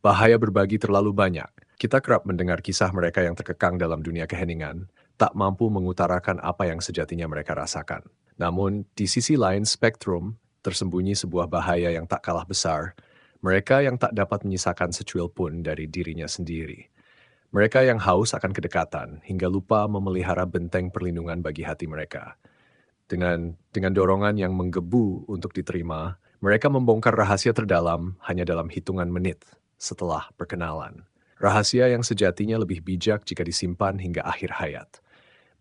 Bahaya berbagi terlalu banyak. Kita kerap mendengar kisah mereka yang terkekang dalam dunia keheningan, tak mampu mengutarakan apa yang sejatinya mereka rasakan. Namun, di sisi lain spektrum, tersembunyi sebuah bahaya yang tak kalah besar, mereka yang tak dapat menyisakan secuil pun dari dirinya sendiri. Mereka yang haus akan kedekatan hingga lupa memelihara benteng perlindungan bagi hati mereka. Dengan dorongan yang menggebu untuk diterima, mereka membongkar rahasia terdalam hanya dalam hitungan menit setelah perkenalan. Rahasia yang sejatinya lebih bijak jika disimpan hingga akhir hayat.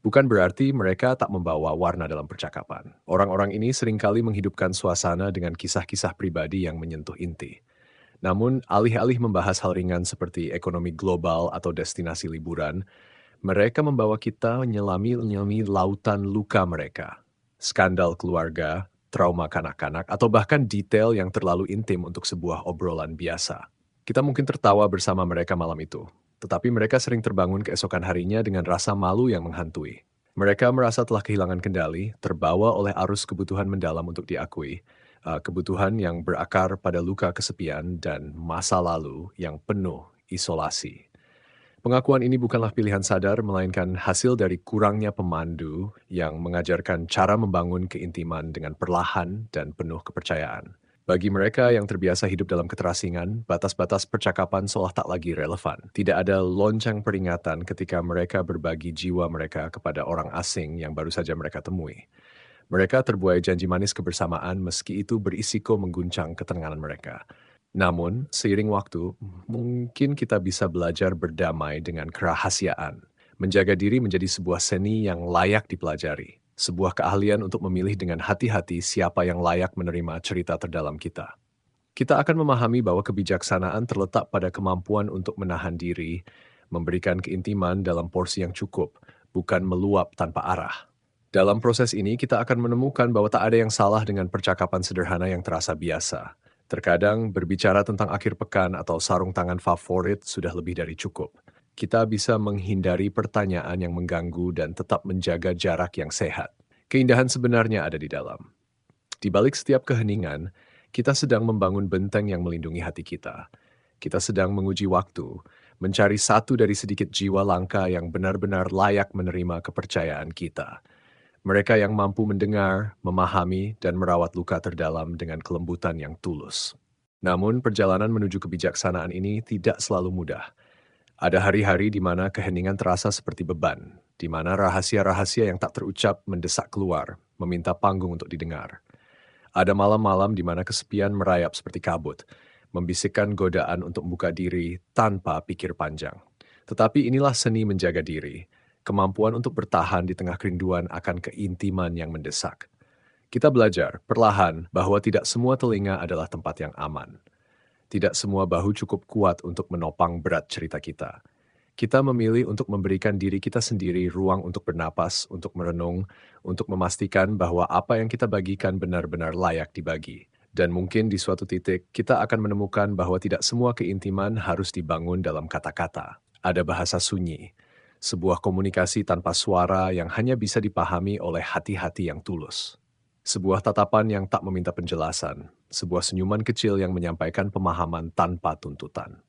Bukan berarti mereka tak membawa warna dalam percakapan. Orang-orang ini seringkali menghidupkan suasana dengan kisah-kisah pribadi yang menyentuh inti. Namun, alih-alih membahas hal ringan seperti ekonomi global atau destinasi liburan, mereka membawa kita menyelami lautan luka mereka. Skandal keluarga, trauma kanak-kanak, atau bahkan detail yang terlalu intim untuk sebuah obrolan biasa. Kita mungkin tertawa bersama mereka malam itu, tetapi mereka sering terbangun keesokan harinya dengan rasa malu yang menghantui. Mereka merasa telah kehilangan kendali, terbawa oleh arus kebutuhan mendalam untuk diakui, kebutuhan yang berakar pada luka kesepian dan masa lalu yang penuh isolasi. Pengakuan ini bukanlah pilihan sadar, melainkan hasil dari kurangnya pemandu yang mengajarkan cara membangun keintiman dengan perlahan dan penuh kepercayaan. Bagi mereka yang terbiasa hidup dalam keterasingan, batas-batas percakapan seolah tak lagi relevan. Tidak ada lonceng peringatan ketika mereka berbagi jiwa mereka kepada orang asing yang baru saja mereka temui. Mereka terbuai janji manis kebersamaan meski itu berisiko mengguncang ketenangan mereka. Namun, seiring waktu, mungkin kita bisa belajar berdamai dengan kerahasiaan. Menjaga diri menjadi sebuah seni yang layak dipelajari. Sebuah keahlian untuk memilih dengan hati-hati siapa yang layak menerima cerita terdalam kita. Kita akan memahami bahwa kebijaksanaan terletak pada kemampuan untuk menahan diri, memberikan keintiman dalam porsi yang cukup, bukan meluap tanpa arah. Dalam proses ini, kita akan menemukan bahwa tak ada yang salah dengan percakapan sederhana yang terasa biasa. Terkadang, berbicara tentang akhir pekan atau sarung tangan favorit sudah lebih dari cukup. Kita bisa menghindari pertanyaan yang mengganggu dan tetap menjaga jarak yang sehat. Keindahan sebenarnya ada di dalam. Di balik setiap keheningan, kita sedang membangun benteng yang melindungi hati kita. Kita sedang menguji waktu, mencari satu dari sedikit jiwa langka yang benar-benar layak menerima kepercayaan kita. Mereka yang mampu mendengar, memahami, dan merawat luka terdalam dengan kelembutan yang tulus. Namun, perjalanan menuju kebijaksanaan ini tidak selalu mudah. Ada hari-hari di mana keheningan terasa seperti beban, di mana rahasia-rahasia yang tak terucap mendesak keluar, meminta panggung untuk didengar. Ada malam-malam di mana kesepian merayap seperti kabut, membisikkan godaan untuk membuka diri tanpa pikir panjang. Tetapi inilah seni menjaga diri, kemampuan untuk bertahan di tengah kerinduan akan keintiman yang mendesak. Kita belajar perlahan bahwa tidak semua telinga adalah tempat yang aman. Tidak semua bahu cukup kuat untuk menopang berat cerita kita. Kita memilih untuk memberikan diri kita sendiri ruang untuk bernapas, untuk merenung, untuk memastikan bahwa apa yang kita bagikan benar-benar layak dibagi. Dan mungkin di suatu titik, kita akan menemukan bahwa tidak semua keintiman harus dibangun dalam kata-kata. Ada bahasa sunyi, sebuah komunikasi tanpa suara yang hanya bisa dipahami oleh hati-hati yang tulus. Sebuah tatapan yang tak meminta penjelasan, sebuah senyuman kecil yang menyampaikan pemahaman tanpa tuntutan.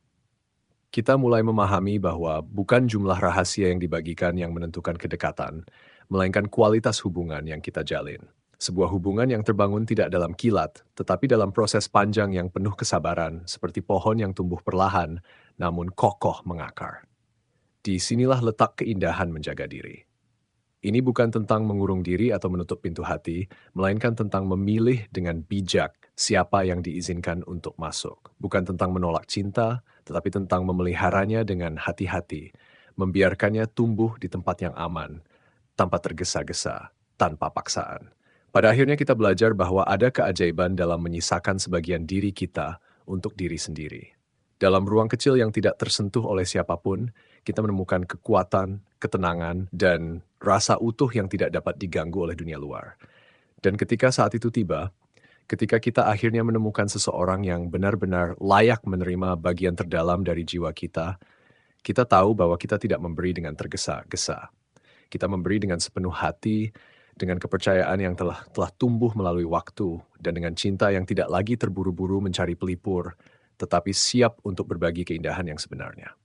Kita mulai memahami bahwa bukan jumlah rahasia yang dibagikan yang menentukan kedekatan, melainkan kualitas hubungan yang kita jalin. Sebuah hubungan yang terbangun tidak dalam kilat, tetapi dalam proses panjang yang penuh kesabaran, seperti pohon yang tumbuh perlahan, namun kokoh mengakar. Di sinilah letak keindahan menjaga diri. Ini bukan tentang mengurung diri atau menutup pintu hati, melainkan tentang memilih dengan bijak siapa yang diizinkan untuk masuk. Bukan tentang menolak cinta, tetapi tentang memeliharanya dengan hati-hati, membiarkannya tumbuh di tempat yang aman, tanpa tergesa-gesa, tanpa paksaan. Pada akhirnya kita belajar bahwa ada keajaiban dalam menyisakan sebagian diri kita untuk diri sendiri. Dalam ruang kecil yang tidak tersentuh oleh siapapun, kita menemukan kekuatan, ketenangan, dan rasa utuh yang tidak dapat diganggu oleh dunia luar. Dan ketika saat itu tiba, ketika kita akhirnya menemukan seseorang yang benar-benar layak menerima bagian terdalam dari jiwa kita tahu bahwa kita tidak memberi dengan tergesa-gesa. Kita memberi dengan sepenuh hati, dengan kepercayaan yang telah tumbuh melalui waktu, dan dengan cinta yang tidak lagi terburu-buru mencari pelipur, tetapi siap untuk berbagi keindahan yang sebenarnya.